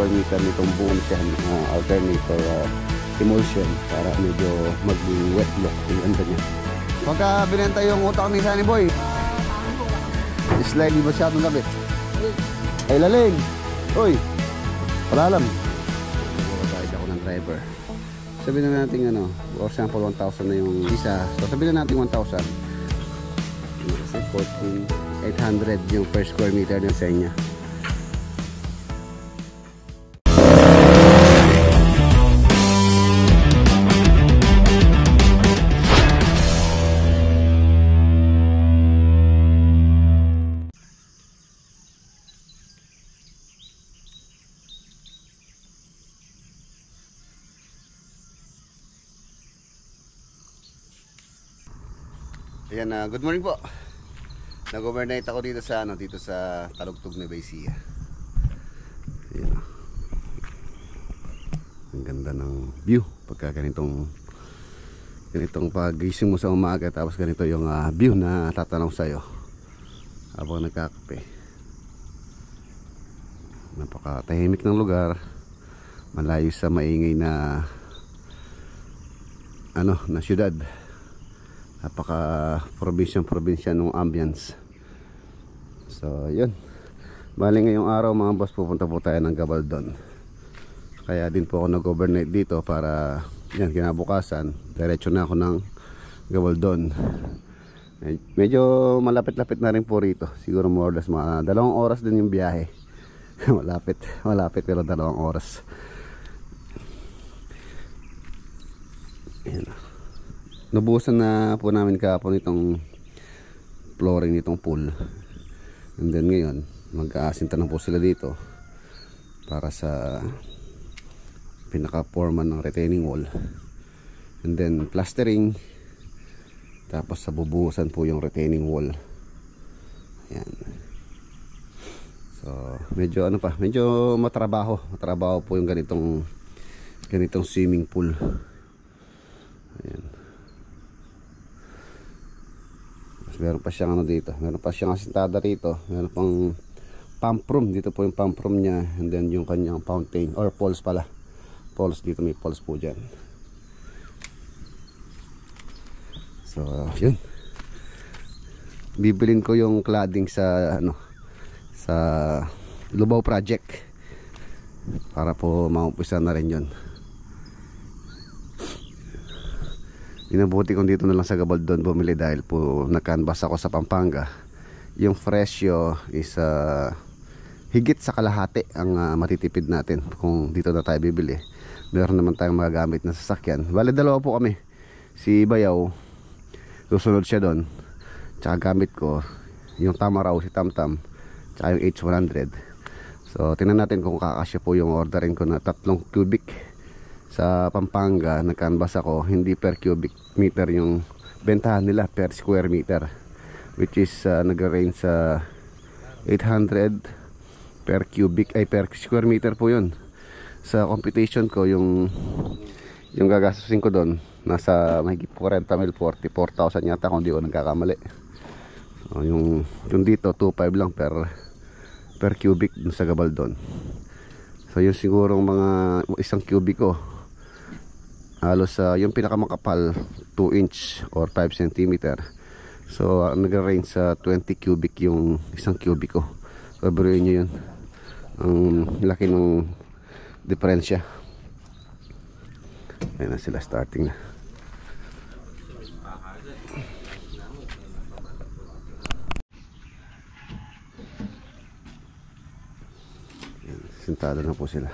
square meter nitong buong siya alternator emulsion para medyo mag-wet look yung ganda niya. Pagka binenta yung utak ni Sunny Boy, slide di ba siya itong gabi? Ay laling! Uy! Palalam! Magkakahid ako ng driver. Sabihin na natin ano, for example 1,000 na yung isa. So sabihin na natin 1,000. 14,800 yung per square meter ng senya. Ayan, good morning po. Nag-overnight ako dito sa Talugtog na Baysia. Ayan. Ang ganda ng view pagka ganitong pagising mo sa umaga, tapos ganito yung view na tatanaw sa'yo habang nagkakape. Napakatahimik ng lugar, malayo sa maingay na na syudad. Napaka probinsya ng ambience. So yun, bali ngayong araw mga boss, pupunta po tayo ng Gabaldon. Kaya din po ako nag-overnight dito para yan, kinabukasan diretso na ako ng Gabaldon. Medyo malapit-lapit na rin po rito. Siguro more or less mga 2 oras din yung biyahe. malapit pero 2 oras. Ayan. Nabuhusan na po namin kahapon itong flooring nitong pool. And then ngayon mag-aasinta na po sila dito para sa pinaka-forma ng retaining wall. And then plastering, tapos sa bubuhusan po yung retaining wall. Ayan. So medyo medyo matrabaho po yung ganitong swimming pool. Ayan. Meron pa siyang dito, meron pa siyang asintada rito, meron pang pump room, dito po yung pump room niya, and then yung kanyang fountain or falls pala, falls dito, may falls po dyan. So yun, bibilin ko yung cladding sa sa Lubao project para po maumpisa na rin yun. Inabuti kong dito na lang sa Gabaldon bumili dahil po nag-canvas ako sa Pampanga. Yung presyo is higit sa kalahati ang matitipid natin kung dito na tayo bibili. Meron naman tayong magagamit na sasakyan. Bale 2 po kami. Si Bayaw, susunod siya doon. Tsaka gamit ko yung Tamaraw, si Tamtam, tsaka yung H100. So tingnan natin kung kakasya po yung orderin ko na 3 cubic. Sa Pampanga nag-canvas ako, hindi per cubic meter yung bentahan nila, per square meter, which is nag-range sa 800 per square meter po yun. Sa computation ko yung gagastusin ko doon nasa mahigit 40 mil, 44,000 yata kung di ko nagkakamali. So, yung dito 2.5 lang per cubic sa Gabaldon. So yung sigurong mga 1 cubic ko halos yung pinakamakapal 2 inch or 5 cm. So nag-range sa 20 cubic yung 1 cubic ko. So biruin nyo yun, ang laki ng diferensya. Ayan na sila, starting na. Ayan, sentado na po sila.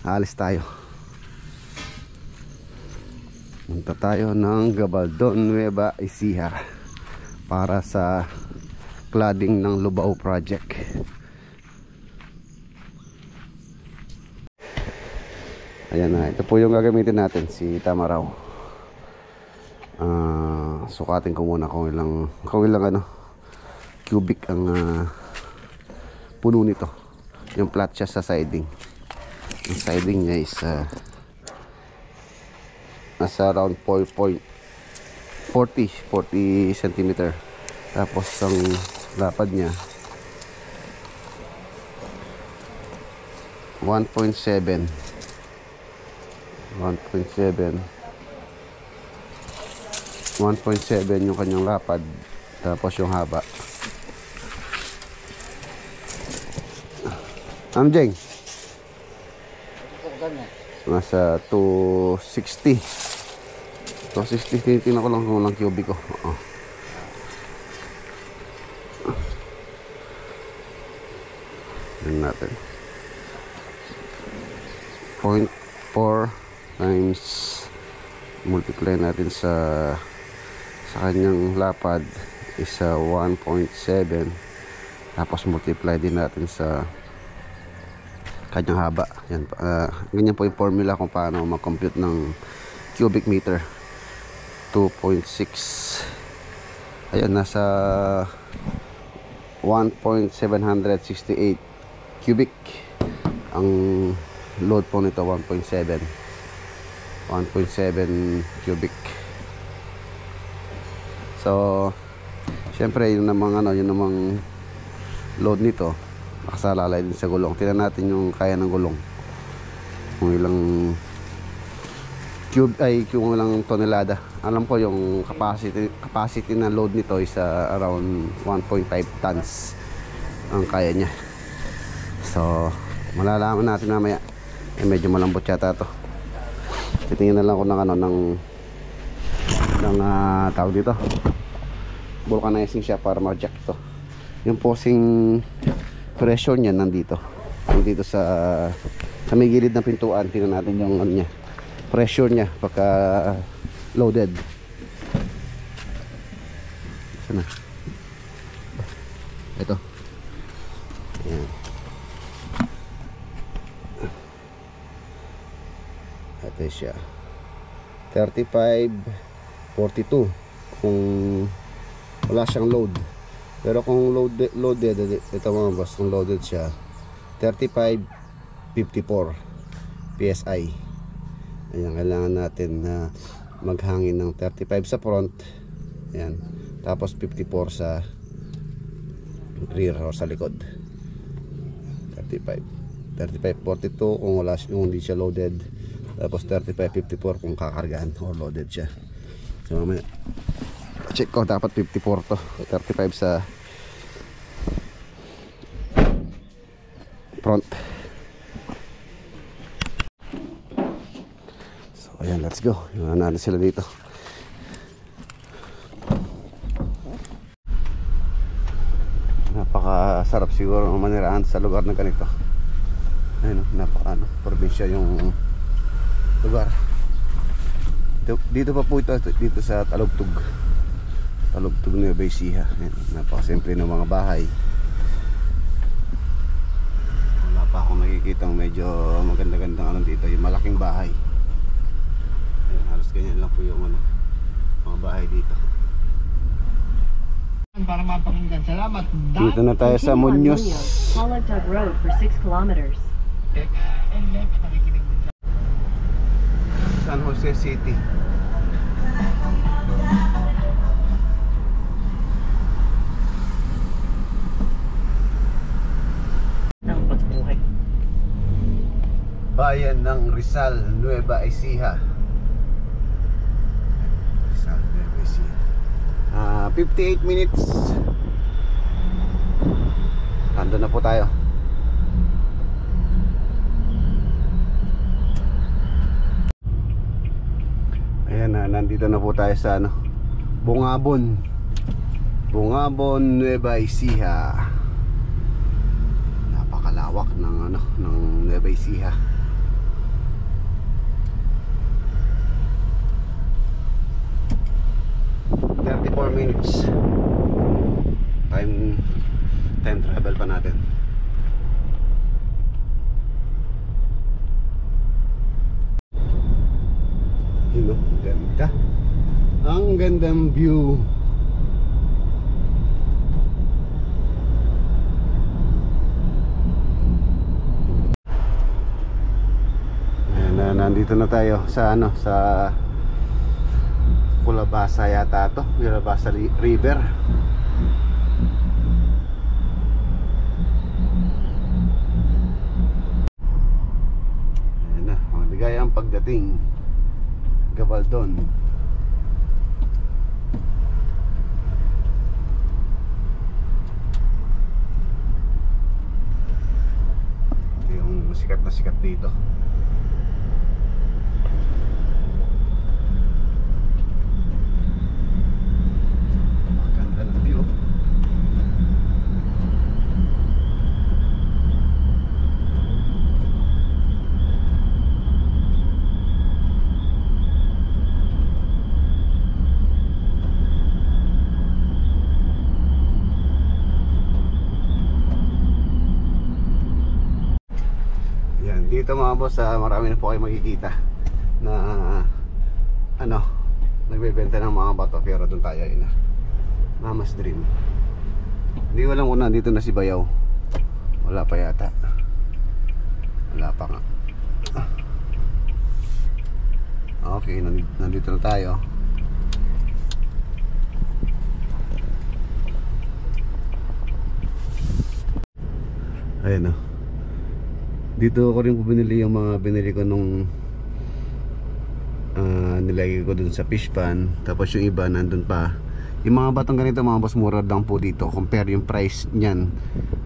Aalis tayo. Punta tayo ng Gabaldon, Nueva Ecija para sa cladding ng Lubao project. Ayan na, ito po yung gagamitin natin, si Tamaraw. Sukatin ko muna kung ilang cubic ang puno nito. Yung flat siya sa siding. Yung siding niya is nasa around 40 cm. Tapos ang lapad niya 1.7 yung kanyang lapad, tapos yung haba. Amjeng, nasa 260. Tinitingnan ko lang kung walang cubic ko. Yan natin 0.4 times, multiply natin sa kanyang lapad is 1.7, tapos multiply din natin sa kanyang haba. Yan, ganyan po yung formula kung paano mag-compute ng cubic meter. 2.6, ayan, nasa 1.768 cubic ang load po nito. 1.7 cubic. So syempre yun namang load nito nakasalalay din sa gulong. Tingnan natin yung kaya ng gulong, kung ilang kung ilang tonelada. Alam ko yung capacity na load nito is around 1.5 tons ang kaya niya. So malalaman natin mamaya. Medyo malambot yata to. Titingnan na lang ko ng tawag dito, vulcanizing siya para ma-jack to. Yung posing pressure niya nandito sa may gilid ng pintuan. Tingnan natin yung niya, pressure niya pagka loaded. Sana ito. Ayan. Ito siya 35-42 kung wala siyang load. Pero kung loaded, ito mga boss, kung loaded siya 35-54 PSI. Ayan, kailangan natin na maghangin ng 35 sa front. Ayan, tapos 54 sa rear o sa likod. 35-42 kung hindi siya loaded, tapos 35-54 kung kakargahan or loaded siya. So mamaya check ko, dapat 54 to. 35 sa front. So ayan, let's go. Iwan natin sila dito. Napakasarap siguro ang manirahan sa lugar na ganito. Ayun, probinsya yung lugar. Dito pa po ito, dito sa Talugtog Nueva Ecija. Napakasimple ng mga bahay. Wala pa akong nakikita medyo maganda-gandang dito, yung malaking bahay. Ayun, halos ganyan lang po yung mga bahay dito. Para mapakinggan. Salamat. Dito na tayo sa Muñoz. Palagtag Road for 6 kilometers. San Jose City. Bayan ng Rizal, Nueva Ecija. Rizal, Nueva Ecija. 58 minutes. Ando na po tayo. Ayan na, nandito na po tayo sa Bungabon, Nueva Ecija. Napakalawak ng Nueva Ecija. Minutes time travel pa natin. Ganda, ang gandang view. Ayan, nandito na tayo sa sa Culabasa yata to, Culabasa River. Ligayang pagdating Gabaldon. Ito yung sikat na sikat dito. Maganda ng view. Dito mga boss, marami na po kayo makikita na ano, nagbebenta ng mga bato. Pero doon tayo yun na Mama's Dream. Hindi ko lang kung nandito na si Bayaw. Wala pa yata. Wala pa nga. Okay, nandito na tayo. Ayun o. Dito ako rin po binili yung mga binili ko nung nilagay ko dun sa fish pan. Tapos yung iba nandun pa. Yung mga batong ganito mga boss, mura lang po dito. Compare yung price nyan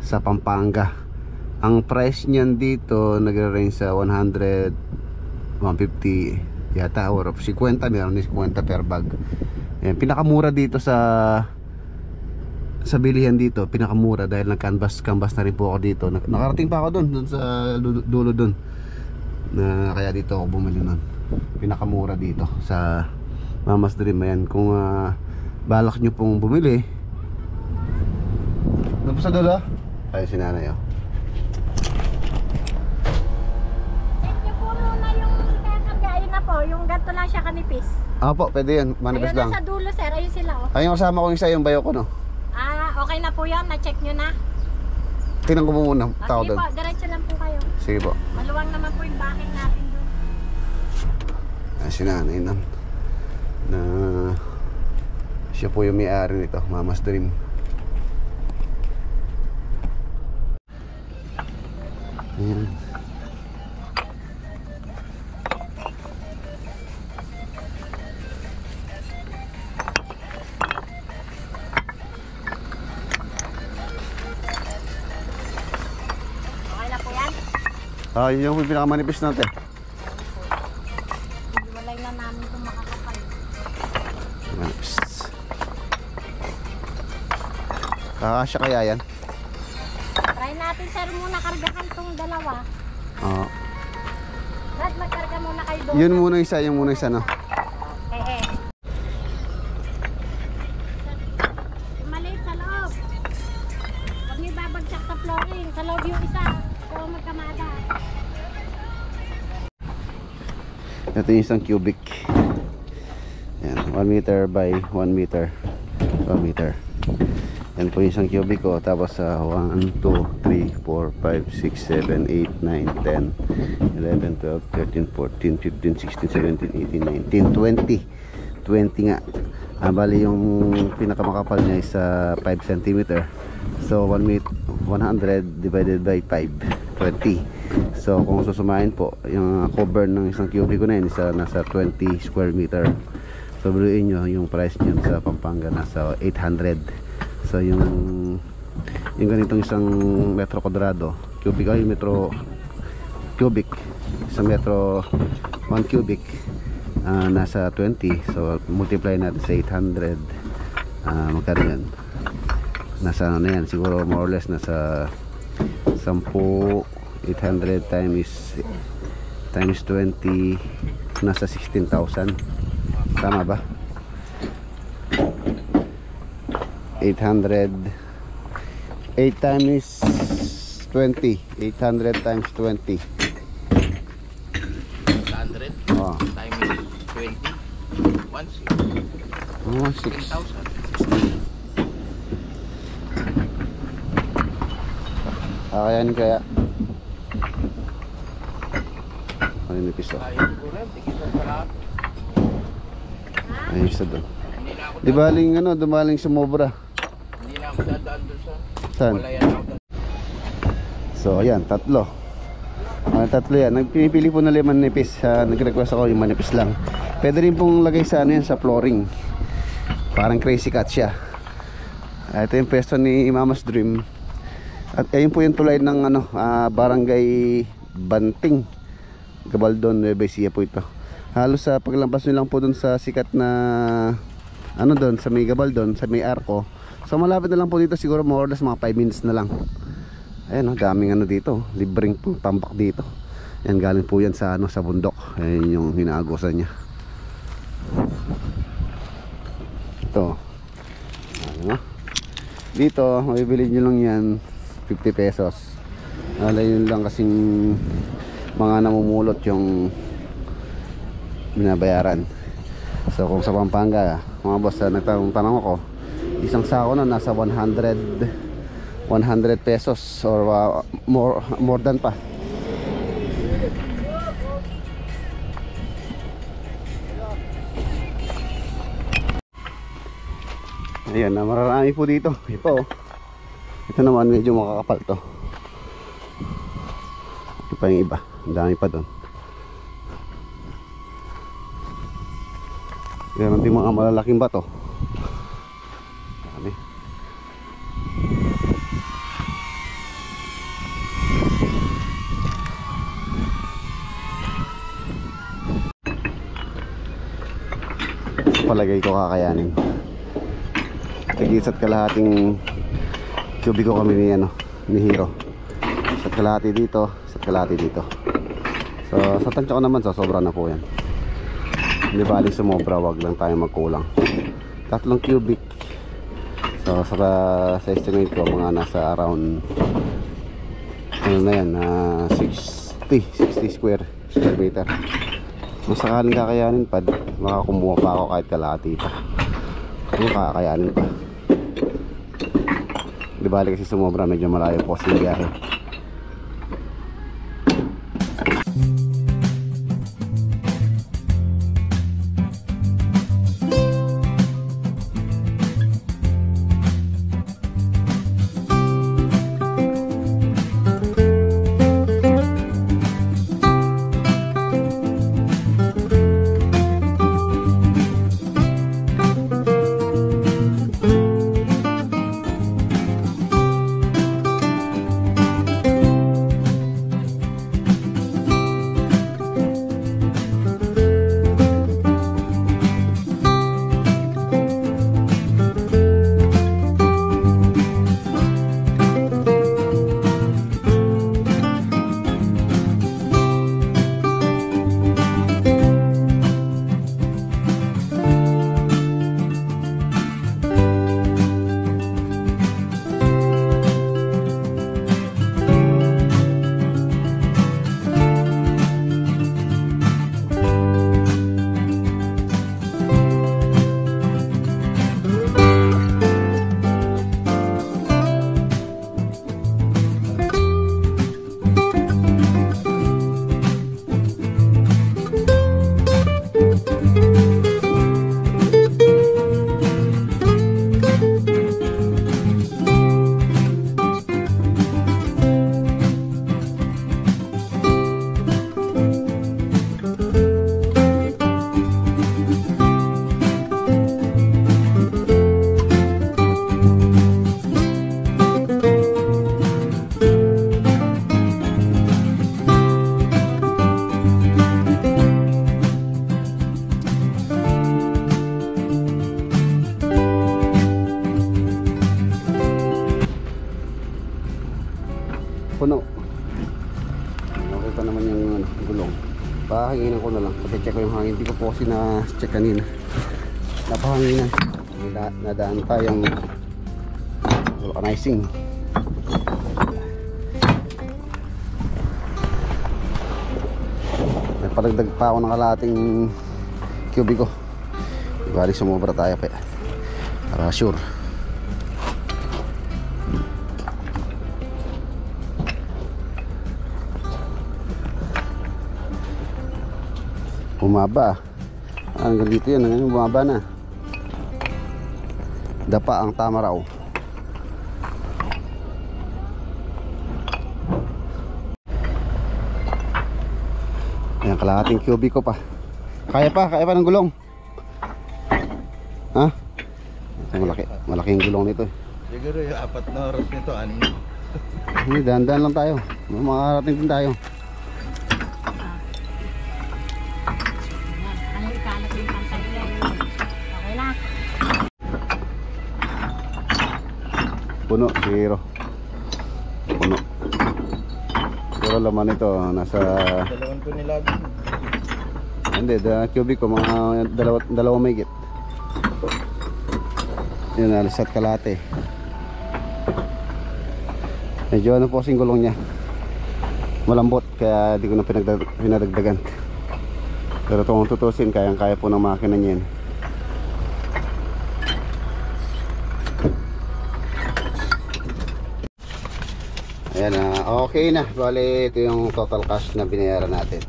sa Pampanga. Ang price nyan dito nagre-range sa 100, 150 yata, or 50, meron din 50 per bag. Ayan, pinakamura dito sa bilihan dito, pinakamura dahil nag-canvas na rin po ako dito. Nakarating pa ako doon sa dulo doon. Kaya dito ako bumili nun. Pinakamura dito sa Mama's Dream. Ayan, kung balak nyo pong bumili. Doon po sa dulo? Ayun si nanay oh. Check nyo po muna yung kakargain na po. Yung ganito lang siya kanipis. Opo, pwede yan, manipis Ayun lang. na sa dulo sir, ayun sila oh. Ayun kasama ko isa, yung bayo ko no. Okay na po yan, na-check nyo na. Tingnan ko muna, tao Sige doon. po, diretso lang po kayo. Sige po. Maluwang naman po yung backing natin doon. Si nanay nun na siya po yung may-ari nito, Mama's Dream. Ayan. Yun yung pinakamanipis natin. Walay na namin kung makakapal. Manipis. Kakasya kaya yan? Try natin sir muna kargahan tong dalawa. Oo. Brad, magkarga muna kayo doon. Yun muna isa, yung muna isa no. Maliit sa loob. Huwag niyo babagsak sa flooring. Sa loob yung isa. So magkamada. Ito yung isang cubic. Yan, 1 meter by 1 meter. 1 meter. Yan po yung isang cubic ko. Tapos 1, 2, 3, 4, 5, 6, 7, 8, 9, 10, 11, 12, 13, 14, 15, 16, 17, 18, 19, 20. 20 nga. Bali yung pinakamakapal niya is 5 cm. So 100 divided by 5, 20. So kung susumahin po yung cover ng isang cubic ko na yun, nasa 20 square meter. So biruin nyo yung price nyo sa Pampanga, nasa 800. So yung ganitong isang metro kwadrado, cubic ay metro cubic, isang metro 1 cubic, nasa 20. So multiply natin sa 800, magkano yan? Nasa ano na yan, siguro more or less nasa 10. 800 times 20, nasa 16,000. Tama ba? 800 8 times 20, 800 times 20, 100 oh. times 20, 6,000. Kakayanin kaya? Maninipis oh. Ayun isa doon. Di baling ano, dumaling sumobra. Hindi na ako dadaan doon sa Saan? wala yan ako. So ayan, tatlo. Tatlo yan. Pinipili po nila yung manipis. Nag-request ako yung manipis lang. Pwede rin pong lagay sa ano yan, sa flooring. Parang crazy cut siya. Ito yung pwesto ni Mama's Dream. At ayun po yung tulay ng ano, Barangay Banting, Gabaldon, Nueva Ecija po ito. Halos sa paglampas nyo lang po dun sa sikat na ano dun, sa may Gabaldon, sa may Arco. So malapit na lang po dito, siguro more or less mga 5 minutes na lang. Ayan, daming ano dito, libreng tambak dito. Yan, galing po yan sa ano, sa bundok. Ayan yung hinaagosan niya. Ito. Ano? Dito, mabibili nyo lang yan 50 pesos. Yun lang kasing mga namumulot yung binabayaran. So kung sa Pampanga, mga boss, nagtanong ako, isang sako na nasa 100 pesos or more than pa. Ayan na, mararami po dito. Ito naman medyo makakapal to. Ito pa yung iba, ang dami pa doon. Meron din mga malalaking bato. Dami. Palagay ko kakayanin. Tigis at kalahating kubiko kami ni ano, ni Hero. Isa't kalahati dito, isa't kalahati dito. So sa tansya ko naman, so sobra na po yan. Hindi bali sumobra, wag lang tayo magkulang. 3 cubic. So sa estimate ko mga nasa around ano na yan, 60 square meter. Kung sakaling kakayanin pa, makakumuha pa ako kahit kalahati pa. Kung kakayanin pa. Di bali kasi sumobra, medyo malayo po sa biyahe. Puno. Okay pa naman yung ano, gulong. Pahanginan ko na lang. Kasi check ko yung hangin. Hindi ko po kasi na-check kanina. Napahanginan. Nadaan tayong vulcanizing. Nagpadagdag pa ako ng kalahating kubiko. Bali sumobra tayo pa. Para sure. Bumaba. Hanggang dito yan, ngayon bumaba na. Dapa ang tama raw. kalahating kubiko pa. Kaya pa ng gulong. Ha? Malaking gulong nito. Siguro yung 4 na oras nito, anin. Hindi, dahan-dahan lang tayo. Makakarating din tayo. Ano ikalat yung pantay? Okay na. Puno, zero. Puno. Pero laman ito, nasa... Dalawang ko nilagay. Hindi, cubic ko, mga dalawang may git. Yun, alas at kalate. Medyo ano po kasing gulong niya, malambot, kaya di ko na pinadagdagan. Pero kung tutusin, kayang-kaya po ng makina niya yun. Ayan, okay na. Bali, ito yung total cash na binayaran natin.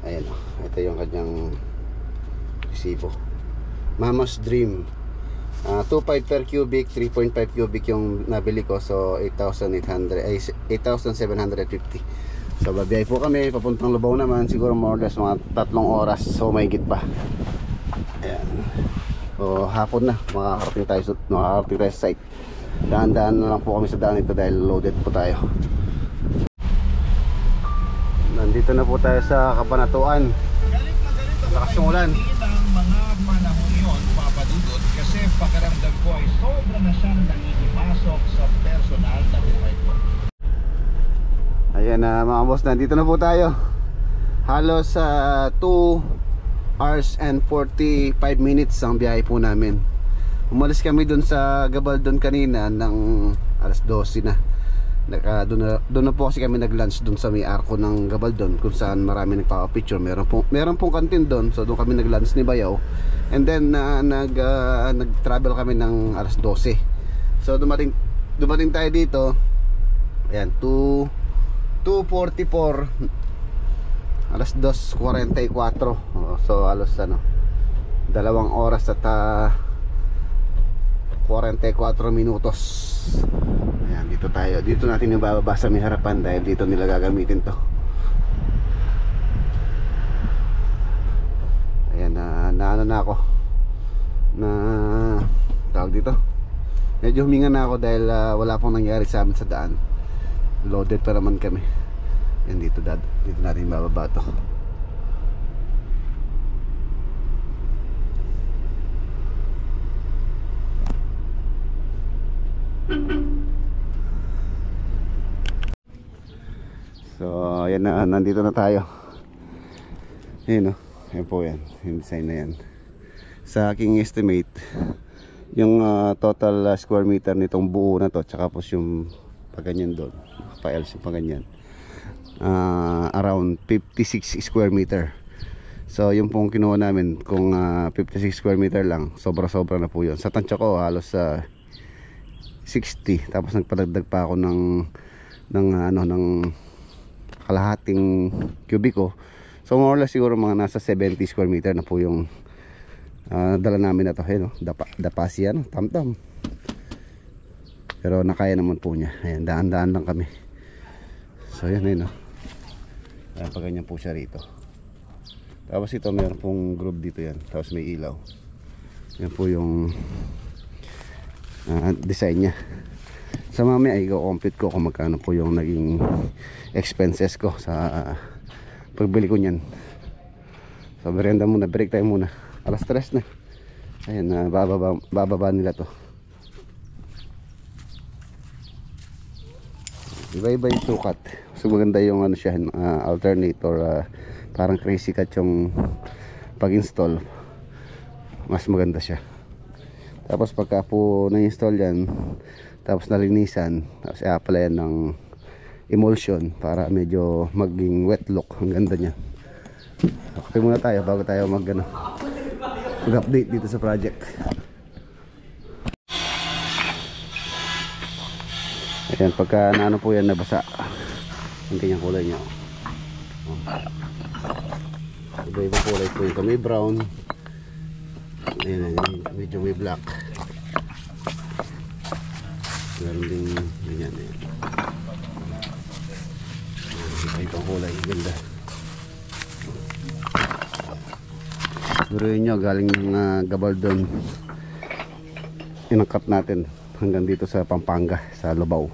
Ayan, ito yung kanyang resibo. Mama's Dream. 2.5 per cubic, 3.5 cubic yung nabili ko. So 8,750. So babiyay po kami papuntang Lubao naman. Siguro more or less mga 3 oras. So may higit pa. Ayan. So hapon na makakarating tayo sa site. Daan-daan na lang po kami sa daan ito dahil loaded po tayo. Nandito na po tayo sa Kabanatuan. Lakas yung ulan. Ang mga panahon yun, papadudot, kasi pakiramdam ko ay sobra na siyang nangihipasok sa personal na buhay ko. Ayan na mga boss, nandito na po tayo. Halos 2 hours and 45 minutes ang biyahe po namin. Umalis kami dun sa Gabaldon kanina ng alas 12 na. Doon na po kasi kami nag-lunch doon sa may arko ng Gabaldon, kung saan marami nagpapapicture. Meron pong kantin doon, so doon kami nag-lunch ni Bayaw. And then nag-travel kami ng alas 12. So dumating tayo dito. Ayan, 2:44, alas 2:44. So halos 2 oras at 44 minutos. Ayan, dito natin yung bababa sa may harapan dahil dito nila gagamitin to. Ayan, naano na ako na tawag dito, medyo huminga na ako dahil wala pong nangyari sa amin sa daan. Loaded pa naman kami. Ayan, dito natin bababa to. So ayan na, nandito na tayo. Ayan o, ayan po yan, yung design na yan. Sa aking estimate, yung total square meter nitong buo na to, tsaka po yung paganyan doon, pa-else yung paganyan, around 56 square meter. So yung pong kinuha namin, kung 56 square meter lang, sobra-sobra na po yun. Sa tansya ko halos 60, tapos nagpadagdag pa ako ng kalahating kubiko. So more or less siguro mga nasa 70 square meter na po yung dala namin na to. No? Dapasi yan, tam-tam. Pero nakaya naman po niya. Ayan, daan-daan lang kami. So yan no? Ayan, pag ganyan po siya rito. Tapos ito meron pong groove dito yan. Tapos may ilaw. Yan po yung design niya. Sa mamaya i-compute ko kung magkano po yung naging expenses ko sa pagbili ko niyan. So merienda muna, break time muna. Alas 3 na. Ayan, bababa nila to. Iba-iba yung sukat. So maganda yung ano siya, alternator, parang crazy cut yung pag-install. Mas maganda siya. Tapos pagka po na-install yan, tapos nalinisan, tapos i-apply yan ng emulsion para medyo maging wet look. Ang ganda niya. Kape muna tayo bago tayo mag-update dito sa project. Ayan, pagka naano po yan, nabasa ang kanyang kulay niya. Iba-iba kulay po ito. May brown, ayan, medyo may black. Meron din ganyan. Ito ang kulay, ganda. Biruin nyo, galing ng Gabaldon, inangkat natin hanggang dito sa Pampanga, sa Lubao.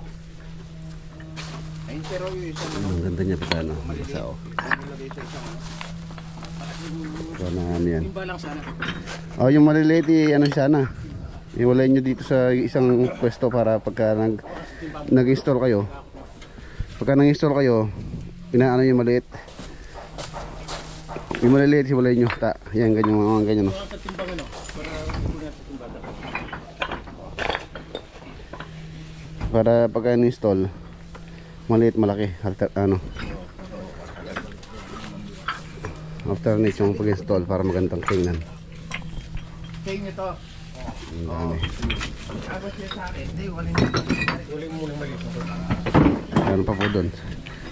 Ayun, pero yung isang Ang ganda niya pa ano, mag-isa oh. nilagay sa isang So na ano yan. yung balang sana. Oh, yung maliliit ano sana. Iwalay nyo dito sa isang pwesto para pagka nag-install kayo. Pagka nag-install kayo, inaano yung maliit. Yung maliliit iwalay nyo. Yan, ganyan mga ganyan. Sa timbang ano, para kukunin sa timbang. Para pagka in-install, maliit malaki. Alternate yung pag-install para magandang tingnan. Kaya nito. Ang dami. Agos niya sa akin. Hindi, waling muna maliit. Meron pa po doon.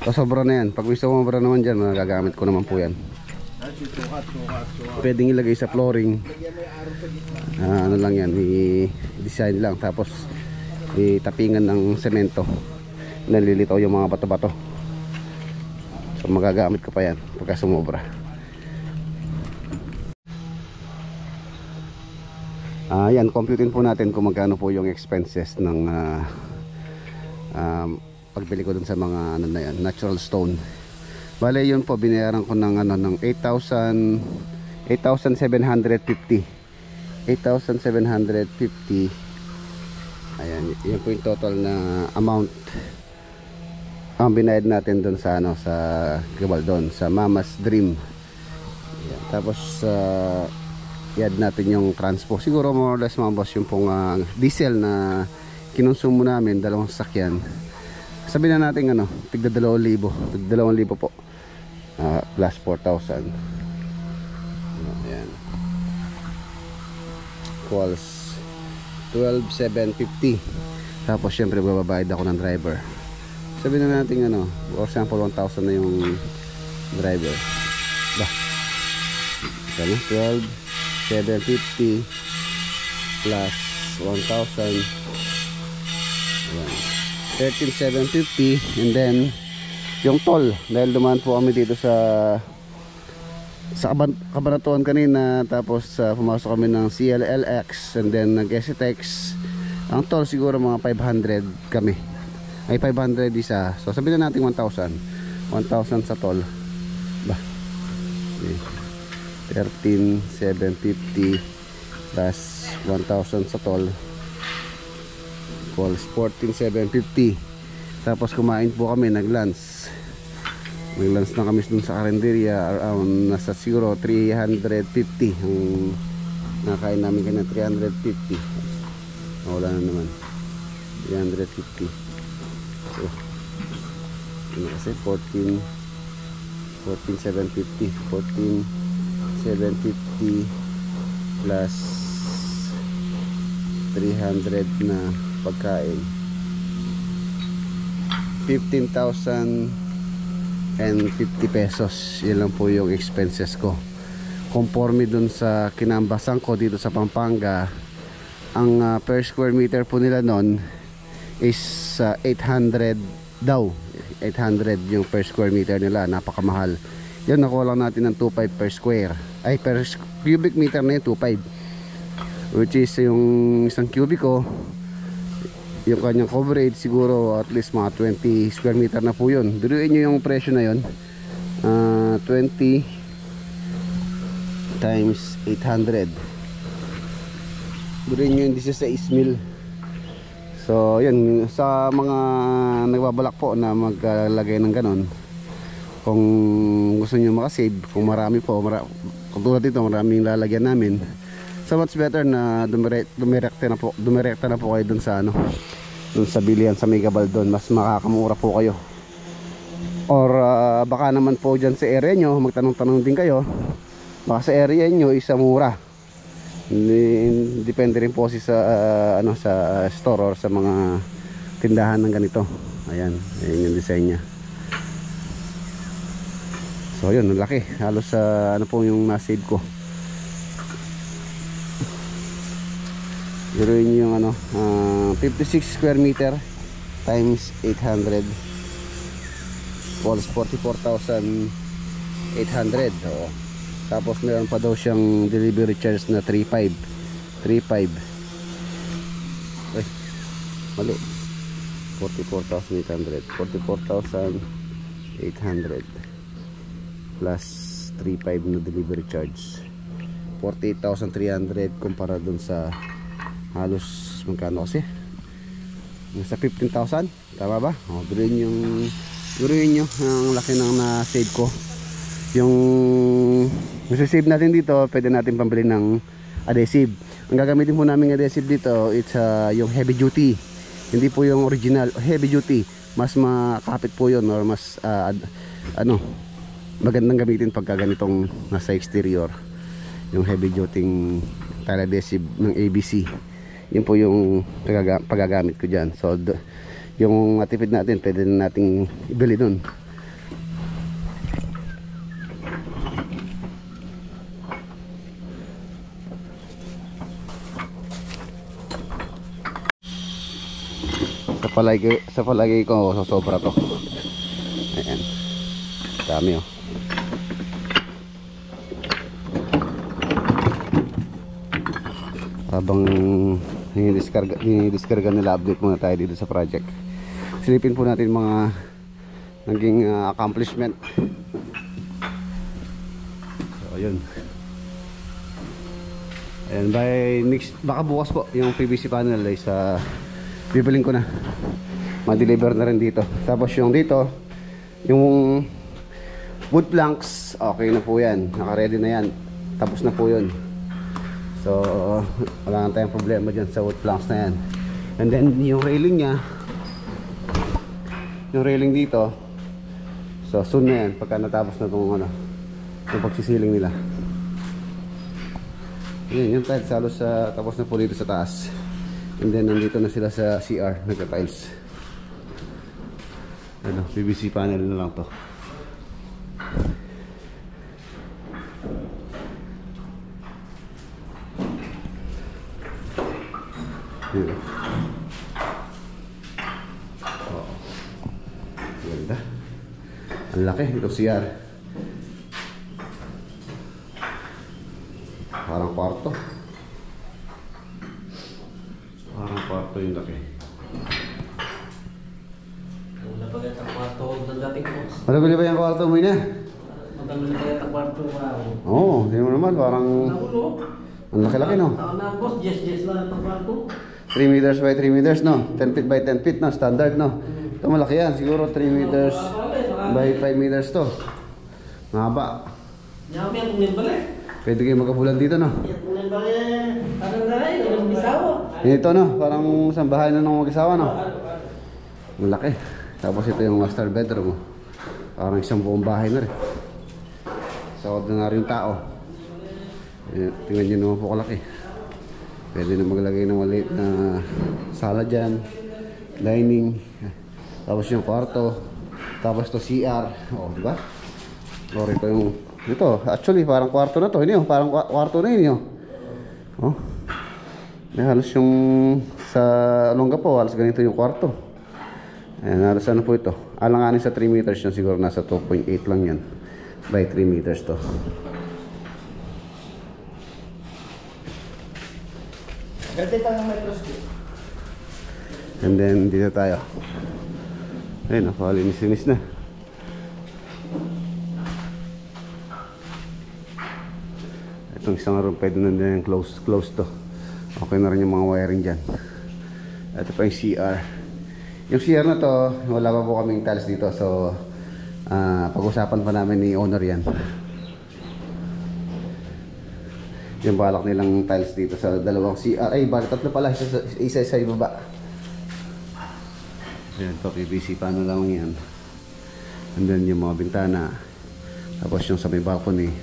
So sobra na yan. Pag gusto mo sobra naman dyan, magagamit ko naman po yan. Pwedeng ilagay sa flooring. Ano lang yan, i-design lang. Tapos itapingan ng semento. Nalilitaw yung mga bato-bato. So magagamit ko pa yan pagka sumobra. Yan, computein po natin kung magkano po yung expenses ng pagbili ko dun sa mga ano na yan, natural stone. Bale yun po, binayaran ko ng ano ng 8,750. 8,750. Ayan, yun po yung total na amount ang binayad natin dun sa ano, sa Gabaldon, sa Mama's Dream. Ayan, tapos i-add natin yung transpo. Siguro more or less mga boss yung pong diesel na kinonsumo namin, dalawang sasakyan. Sabihin na natin ano, tigda 2,000. Tigda 2,000 po. Plus 4,000. Ayan. Equals 12,750. Tapos syempre bababayad ako ng driver. Sabihin na natin ano, for example 1,000 na yung driver. Bah. Ano? 12,750 plus 1,000. Ayan. 13,750. And then yung toll, dahil dumaan po kami dito sa Cabanatuan kanina, tapos pumasok kami ng CLLX and then nag-STX. Ang toll siguro mga 500 kami, ay 500 isa. So sabihin na natin 1,000 sa toll. Bah, okay. 13,750 plus 1,000 sa toll equals 14,750. Tapos kumain po kami, nag-lunch na kami dun sa Carinderia, around nasa siguro 350 ang nakain namin kanina. 350. Wala na naman, 350. So ano kasi 14,750 14,750 plus 300 na pagkain, 15,050 pesos. Yun lang po yung expenses ko. Conforme dun sa kinambasan ko dito sa Pampanga, ang per square meter po nila nun is 800 daw. 800 yung per square meter nila. Napakamahal. Yun, nakuha lang natin ng 2.5 per square. Ay, per cubic meter na yun, 2.5. Which is yung isang cubic yung kanyang coverage siguro at least mga 20 square meter na po yun. Biruin nyo yung presyo na yun, 20 times 800, biruin nyo yung 16,000. So yun, sa mga nagbabalak po na maglagay ng ganon, kung gusto nyo makasave, kung marami po, kung tulad dito maraming lalagyan namin, so much better na dumirekta na po kayo dun sa ano, dun sa bilihan sa Gabaldon. Mas makakamura po kayo. Or baka naman po dyan sa area nyo, magtanong-tanong din kayo, baka sa area nyo isa mura. Depende rin po sa ano, sa store or sa mga tindahan ng ganito. Ayan, ayan yung design nya. So yun, laki. Halos ano po yung na-save ko. Biruin nyo yung ano, 56 square meter times 800 equals 44,800. So Tapos meron pa daw siyang delivery charge na 3.5. 3.5. Ay, mali. 44,800. 44,800 plus 3.5 na delivery charge. 48,300 kumpara dun sa halos magkano kasi? Nasa 15,000. Tama ba? O, guruin nyo ang laki ng na-save ko. Yung nasa-save natin dito, pwede natin pambili ng adhesive. Ang gagamitin po namin adhesive dito, it's yung heavy duty. Hindi po yung original heavy duty. Mas makapit po yun, or mas magandang gamitin pagka ganitong nasa exterior. Yung heavy duty tile adhesive ng ABC. Yun po yung pagagamit ko dyan. So yung matipid natin, pwede na nating ibili dun. Sa palagay ko sobra to. Ayan, dami oh. Habang dinidiskarga nila, update muna tayo dito sa project. Silipin po natin mga naging accomplishment. So ayun. Ayan, by next, baka bukas po yung PVC panel ay sa bibiling ko na, ma-deliver na rin dito. Tapos yung dito, yung wood planks, okay na po yan, naka-ready na yan, tapos na po yun. So wala na tayong problema dyan sa wood planks na yan. And then yung railing nya, yung railing dito, so soon na yan, pagka natapos na itong yung pagsisiling nila. Yun, yung tiles halos tapos na po dito sa taas. And then nandito na sila sa CR, nagka-tiles. Ano, PVC panel na lang to. Yun. Oh. Ganda. Ang laki ito CR. Parang kwarto. Parang kwarto yung laki. Wala pa kaya kwarto ng dating ko. Malabili ba yung kwarto mo na? Madami na kaya kwarto wow. Oo, hindi mo naman. Parang Nakulo. ang laki-laki no? Ako na boss, yes lang ang kwarto. 3 meters by 3 meters no? 10 feet by 10 feet no? Standard no? Ito malaki yan. Siguro 3 meters by 5 meters to. Mahaba. Nyami ang kunin balik. Pwede kayo magkabulan dito no? Yan kunin balik. Parang naray, walang bisawa. Ito no? Parang isang bahay na ng mag-isawa no? Ang laki. Tapos ito yung master bedroom. Parang isang buong bahay na rin. Sa ordinary yung tao. Tingnan nyo naman po kalaki. Pwede na maglagay ng maliit na sala dyan, dining, tapos yung kwarto, tapos to CR. O, diba? O, ito actually parang kwarto na to. Hindi yun, parang kwarto na yun yun. O, halos yung sa Olonga po, halos ganito yung kwarto. Ayan, halos ano po ito. Alanganin sa 3 meters yun, siguro nasa 2.8 lang yan. By 3 meters to. Ganti lang ang microscope. And then dito tayo. Ayun, nakalinis-linis na. Itong isang room pwede na din close to. Okay na rin yung mga wiring dyan. Ito pa yung CR. Yung CR na to, wala pa po kaming tiles dito. So pag-usapan pa namin ni owner yan. Yung balak nilang tiles dito sa dalawang CR. Ay, balik tatlo pala. Isa sa ibaba. Ayan po, PVC paano lang yan. And then yung mga bintana. Tapos yung sa may balcony.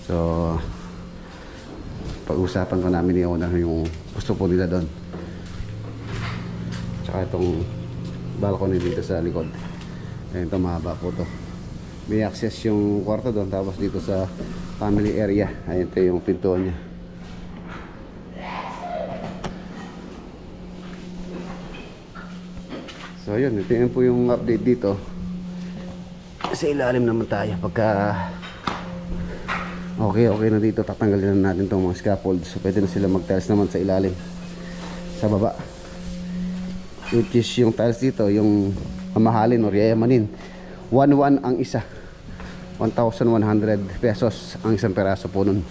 So pag-usapan pa namin ni owner yung gusto po nila doon. Tsaka itong balcony dito sa likod. Ayan, ito mahaba po to. May access yung kwarto doon. Tapos dito sa family area. Ayan, ito yung pintuan niya. So yun, ito yun po yung update dito. Sa ilalim naman tayo. Pagka Okay na dito. Tatanggalin na natin itong mga scaffold. So pwede na sila mag-tiles naman sa ilalim, sa baba, which is yung tiles dito, yung mamahalin or yayamanin. 1-1 ang isa, 1,100 pesos ang isang peraso po nun.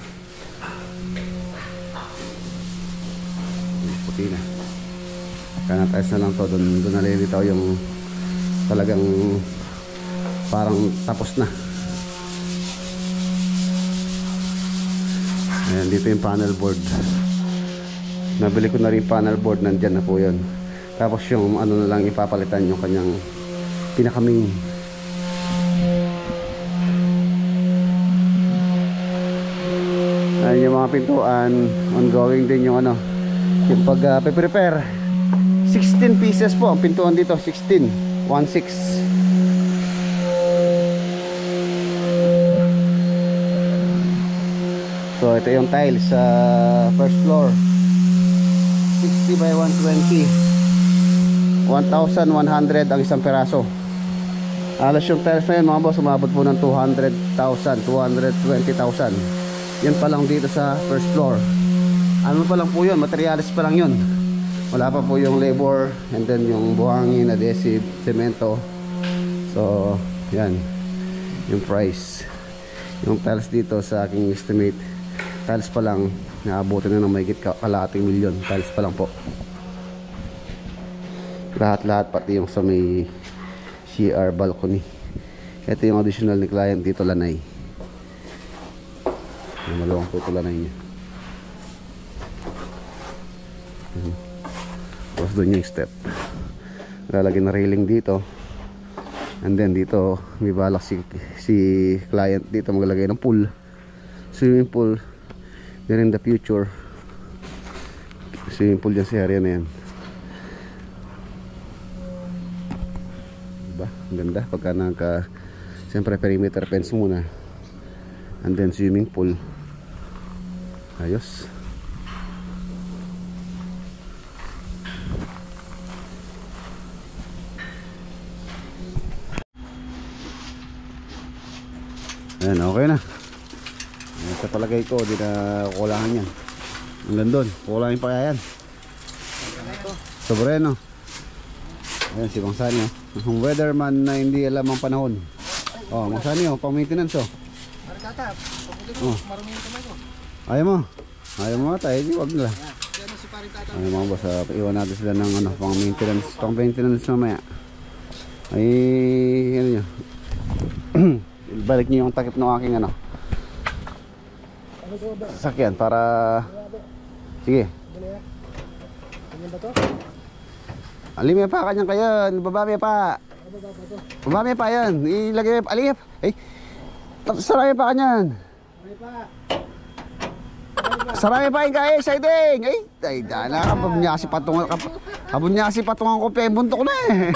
Puti na. Kaya tiles na lang to. Doon nalilitaw yung talagang parang tapos na. Ayan, dito yung panel board. Nabili ko na rin panel board, nandyan na po yun. Tapos yung ano na lang ipapalitan, yung kanyang pinakaming. Ayan yung mga pintuan. Ongoing din yung ano, yung pag prepare. 16 pieces po ang pintuan dito. 16, 1/6. So ito yung tiles sa first floor, 60 by 120, 1,100 ang isang peraso. Alas yung tiles na yun mga boss, umabot po ng 200,000, 220,000. Yan pa lang dito sa first floor. Ano pa lang po yun, materials pa lang yun. Wala pa po yung labor, and then yung buhangin, adhesive, semento. So yan yung price. Yung tiles dito sa aking estimate, tiles pa lang, naabutin na ng mahigit kalahating milyon. Tiles pa lang po. Lahat-lahat, pati yung sa may CR balcony. Ito yung additional ni client dito, lanay. Maluwang po ito lanay niya. Tapos doon yung step. Lalagyan na railing dito. And then dito, may balak si client dito maglagay ng pool. Swimming pool. Then in the future, swimming pool dyan sa area na yan. Diba? Ang ganda pagka siyempre perimeter fence muna, and then swimming pool. Ayos. Ayan, okay na. Sa palagay ko, di na kulangan yan. Hanggang doon, kulangin pa kaya yan. Sobreno. Ayan si Mang Sani, oh. Ang weatherman na hindi alam ang panahon. Oh, Mang Sani, oh, pang maintenance, oh. Oh. Ayaw mo. Ayaw mo tayo, di wag nila. Ayaw mga boss, iwan natin sila ng ano, pang maintenance mamaya. Ay, ano nyo. Balik nyo yung takip ng aking ano, sasakyan para sige. Alimya pa kanyang kayan, babami pa. Babami pa yan. Ilagay pa alip. Ay. Saraya pa kanyan. Saraya pa yung kaya siding. Ay, dana ka pabunyasi patungan ka. Pabunyasi patungan ko pa buntok na eh.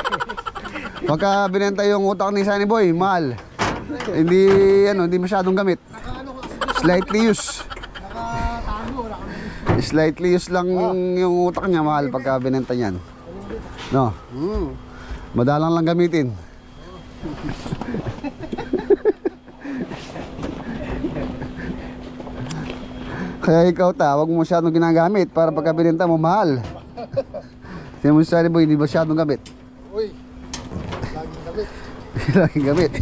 Pagka binenta yung utang ni Sunny Boy, mahal. Hindi ano, hindi masyadong gamit. Slightly use. Slightly use lang yung utak niya, mahal pagka binenta niyan. No. Madalang lang gamitin. Kaya ikaw wag mo masyadong ginagamit para pagka binenta mo, mahal. Siya mo Sunny Boy, hindi masyadong gamit. Uy, laging gamit. Laging gamit.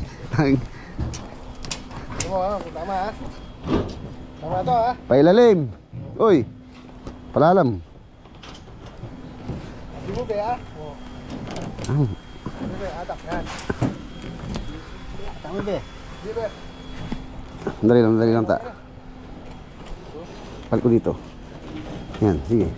Tama ha. Tama to ha. Pailalim. Uy. Palalam. Di mo ba ha? Di ba? Atak yan. Tama ba? Di ba? Dali lang ta. Pal ko dito. Yan, sige.